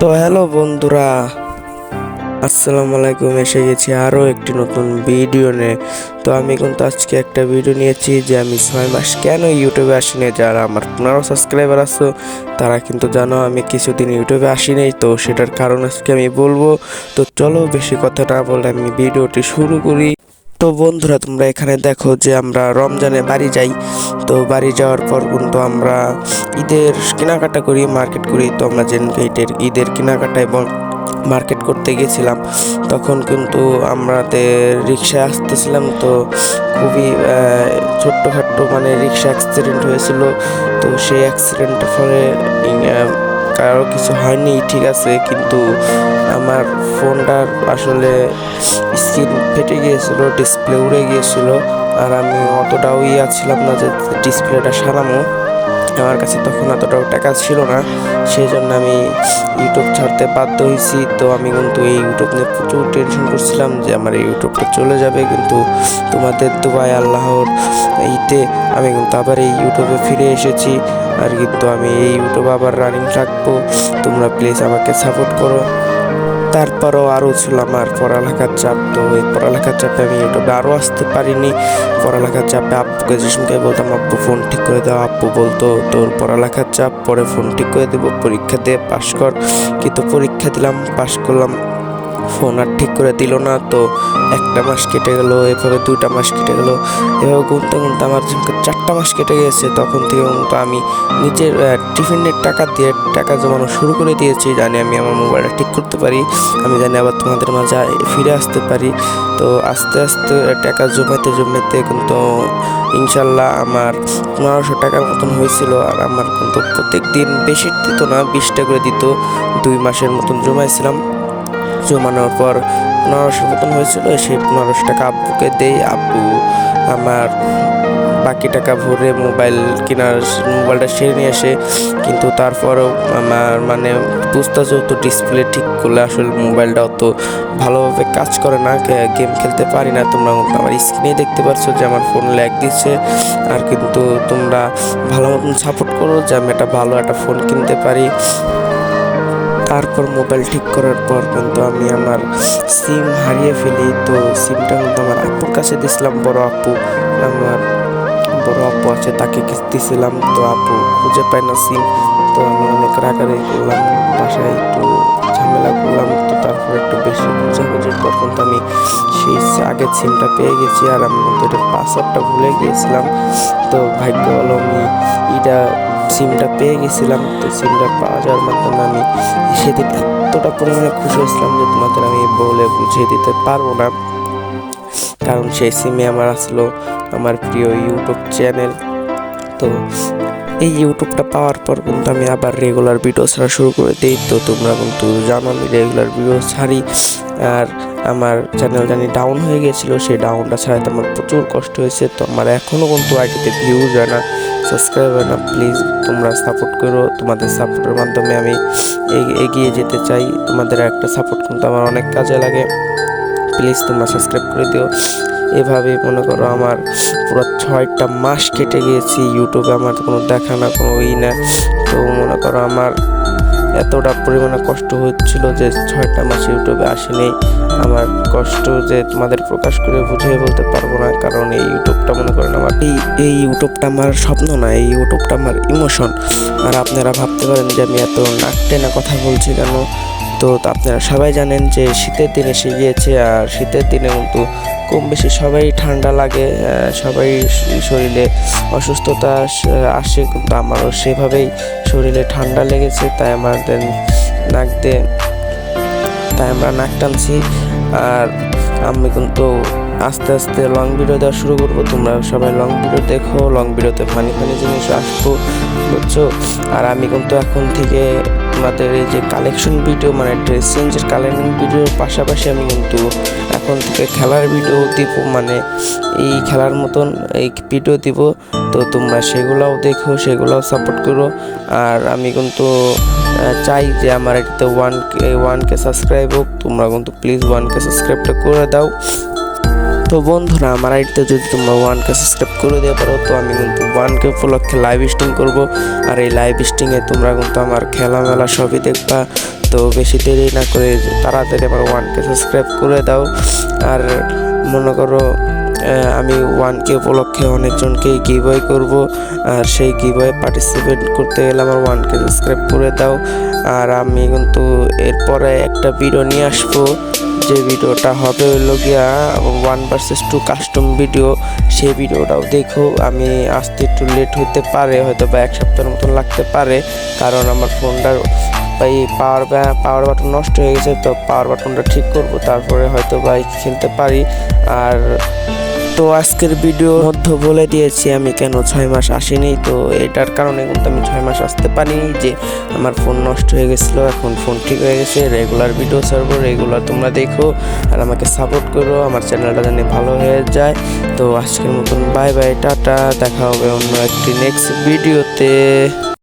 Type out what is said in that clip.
তো হ্যালো বন্ধুরা, আসসালামু আলাইকুম। এসে গেছি আরও একটি নতুন ভিডিও নিয়ে। তো আমি কিন্তু আজকে একটা ভিডিও নিয়েছি যে আমি 6 মাস কেন ইউটিউবে আসিনি। যারা আমার 15 সাবস্ক্রাইবার আছো তারা কিন্তু জানো আমি কিছুদিন ইউটিউবে আসিনি, তো সেটার কারণ আজকে আমি বলবো। তো চলো বেশি কথা না বলে আমি ভিডিওটি শুরু করি। তো বন্ধুরা, তোমরা এখানে দেখো যে আমরা রমজানে বাড়ি যাই। তো বাড়ি যাওয়ার পর কিন্তু আমরা ঈদের কেনাকাটা করি, মার্কেট করি। তো আমরা ঈদের কেনাকাটা এবং মার্কেট করতে গেছিলাম, তখন কিন্তু আমাদের রিক্সায় আসতেছিলাম। তো খুবই ছোট্টখাট্টো মানে রিক্সা অ্যাক্সিডেন্ট হয়েছিল। তো সেই অ্যাক্সিডেন্টের ফলে কারো কিছু হয়নি, ঠিক আছে, কিন্তু আমার ফোনটার আসলে স্ক্রিন ফেটে গিয়েছিল, ডিসপ্লে উড়ে গিয়েছিল। আর আমি অতটাও ছিলাম না যে ডিসপ্লেটা সারামো। আমার কাছে তখন এতটাও টাকা ছিল না, সেই জন্য আমি ইউটিউব ছাড়তে বাধ্য হয়েছি। তো আমি কিন্তু এই ইউটিউব নিয়ে প্রচুর টেনশন করছিলাম যে আমার এই ইউটিউবটা চলে যাবে, কিন্তু তোমাদের দুবাই আল্লাহর ইতে আমি কিন্তু আবার এই ইউটিউবে ফিরে এসেছি। আর কিন্তু আমি এই ইউটিউব আবার রানিং রাখবো। তোমরা প্লিজ আমাকে সাপোর্ট করো। তারপরও আরও ছিল আমার পড়ালেখার চাপ। তো এই পড়ালেখার চাপে আমি ইউটিউবে আরও আসতে পারিনি। পড়ালেখার চাপে আব্বুকে যে সময় বলতাম আব্বু ফোন ঠিক করে দাও, আব্বু বলতো তোর পড়ালেখার চাপ, পরে ফোন ঠিক করে দেবো, পরীক্ষা দিয়ে পাশ কর। কিন্তু পরীক্ষা দিলাম, পাশ করলাম, ফোন আর ঠিক করে দিল না। তো 1 মাস কেটে গেল, এভাবে 2 মাস কেটে গেল, এভাবে গুনতে গুনতে আমার 4 মাস কেটে গেছে। তখন থেকে কিন্তু আমি নিজের টিফিনের টাকা দিয়ে টাকা জমানো শুরু করে দিয়েছি, জানি আমি আমার মোবাইলটা ঠিক করতে পারি, আমি জানি আবার তোমাদের মাঝে ফিরে আসতে পারি। তো আস্তে আস্তে টাকা জমাতে জমাতে কিন্তু ইনশাল্লাহ আমার 1500 টাকার মতন হয়েছিল। আর আমার কিন্তু প্রত্যেক দিন বেশি দিত না, 20টা করে দিত। 2 মাসের মতন জমাইছিলাম। জমানোর পর 1500 মতন হয়েছিল। সেই 1500 টাকা আব্বুকে দেই, আব্বু আমার বাকি টাকা ভরে মোবাইলটা সেরে নিয়ে আসে। কিন্তু তারপরেও আমার মানে বুঝতেছো তো, ডিসপ্লে ঠিক করলে আসলে মোবাইলটা অত ভালোভাবে কাজ করে না, গেম খেলতে পারি না। তোমরা আমার স্ক্রিনে দেখতে পাচ্ছ যে আমার ফোন ল্যাগ দিচ্ছে। আর কিন্তু তোমরা ভালো মতন সাপোর্ট করো যে আমি ভালো একটা ফোন কিনতে পারি। তারপর মোবাইল ঠিক করার পর কিন্তু আমি আমার সিম হারিয়ে ফেলি। তো সিমটা কিন্তু আমার আপুর কাছে দিয়েছিলাম, আমার বড় আপু আছে, তাকে দিয়েছিলাম। তো আপু খুঁজে পায় না সিম। তো আমি অনেক রাগারাগি করলাম, বাসায় একটু ঝামেলা করলাম। তো তারপর একটু বেশি খোঁজাখুঁজির পর কিন্তু আমি সেই আগের সিমটা পেয়ে গেছি। আর আমি কিন্তু এটার পাসওয়ার্ডটা ভুলে গিয়েছিলাম। তো ভাগ্য হলো আমি সিমটা পেয়ে গেছিলাম। তো সিমটা পাওয়া যাওয়ার মাধ্যমে আমি সেদিন এতটা পরিমাণে খুশি হয়েছিলাম যে তোমাদের আমি বলে বুঝিয়ে দিতে পারবো না। কারণ সেই সিমে আমার আসলো আমার প্রিয় ইউটিউব চ্যানেল। তো এই ইউটিউবটা পাওয়ার পর কিন্তু আমি আবার রেগুলার ভিডিও ছাড়া শুরু করে দিই। তো তোমরা কিন্তু জানো আমি রেগুলার ভিডিও ছাড়ি। আর আমার চ্যানেল জানি ডাউন হয়ে গিয়েছিলো, সেই ডাউনটা ছাড়াতে আমার প্রচুর কষ্ট হয়েছে। তো আমার এখনও কিন্তু আইডিতে ভিউজ হয় না, সাবস্ক্রাইব হয় না। প্লিজ তোমরা সাপোর্ট করো, তোমাদের সাপোর্টের মাধ্যমে আমি এগিয়ে যেতে চাই। তোমাদের একটা সাপোর্ট কিন্তু আমার অনেক কাজে লাগে। প্লিজ তোমরা সাবস্ক্রাইব করে দিও। এভাবে মনে করো আমার পুরো 6টা মাস কেটে গিয়েছি ইউটিউবে, আমার কোনো দেখা না, কোনো না। তো মনে করো আমার এতটা পরিমাণে কষ্ট হচ্ছিল যে 6টা মাস ইউটিউবে আসেনি। আমার কষ্ট যে তোমাদের প্রকাশ করে বুঝিয়ে বলতে পারবো না। কারণ এই ইউটিউবটা মনে করেন আমার এই ইউটিউবটা আমার স্বপ্ন না, এই ইউটিউবটা আমার ইমোশন। আর আপনারা ভাবতে পারেন যে আমি এত নাক টেনা কথা বলছি কেন। তো আপনারা সবাই জানেন যে শীতের দিন এসে গিয়েছে। আর শীতের দিনে কিন্তু কম বেশি সবাই ঠান্ডা লাগে, সবাই শরীরে অসুস্থতা আসে। কিন্তু আমারও সেভাবেই শরীরে ঠান্ডা লেগেছে, তাই আমরা নাক টানছি। আর আমি কিন্তু আস্তে আস্তে লং ভিডিও দেওয়া শুরু করবো। তোমরা সবাই লং ভিডিও দেখো, লং ভিডিওতে ফানি জিনিস আসবো, বুঝছো। আর আমি কিন্তু এখন থেকে আমাদের এই যে কালেকশন ভিডিও মানে ড্রেস চেঞ্জের কালেকশন ভিডিওর পাশাপাশি আমি কিন্তু এখন থেকে খেলার ভিডিও দিব, মানে এই খেলার মতন এই ভিডিও দিব। তো তোমরা সেগুলাও দেখো, সেগুলাও সাপোর্ট করো। আর আমি কিন্তু চাই যে আমার এটাতে 1K সাবস্ক্রাইব হোক। তোমরা কিন্তু প্লিজ 1K সাবস্ক্রাইবটা করে দাও। তো বন্ধুরা, আমার আইডিতে যদি তোমরা 1K সাবস্ক্রাইব করে দিতে পারো, তো আমি কিন্তু 1K উপলক্ষে লাইভ স্ট্রিম করব। আর এই লাইভ স্ট্রিমে তোমরা কিন্তু আমার খেলামেলা সবই দেখবা। তো বেশি দেরি না করে তাড়াতাড়ি আমার 1K সাবস্ক্রাইব করে দাও। আর মনে করো আমি 1K উপলক্ষে অনেকজনকে গিভওয়ে করব, আর সেই গিভওয়ে পার্টিসিপেট করতে গেলে আমার 1K সাবস্ক্রাইব করে দাও। আর আমি কিন্তু এরপরে একটা ভিডিও নিয়ে আসবো, যে ভিডিওটা হবে হলো গিয়া 1 vs 2 কাস্টম ভিডিও। সেই ভিডিওটাও দেখো। আমি আসতে একটু লেট হতে পারে, হয়তো বা 1 সপ্তাহের মতন লাগতে পারে, কারণ আমার ফোনটার পাওয়ার বাটন নষ্ট হয়ে গেছে। তো পাওয়ার বাটনটা ঠিক করব, তারপরে হয়তো বা খেলতে পারি। আর তো আজকের ভিডিওর মধ্যে বলে দিয়েছি আমি কেন 6 মাস আসিনি। তো এটার কারণে কিন্তু আমি 6 মাস আসতে পারিনি, যে আমার ফোন নষ্ট হয়ে গেছিলো, এখন ফোন ঠিক হয়ে গেছে। রেগুলার ভিডিও ছাড়বো, রেগুলার তোমরা দেখো আর আমাকে সাপোর্ট করো, আমার চ্যানেলটা জানি ভালো হয়ে যায়। তো আজকের মতন বাই বাই, টাটা, দেখা হবে অন্য একটি নেক্সট ভিডিওতে।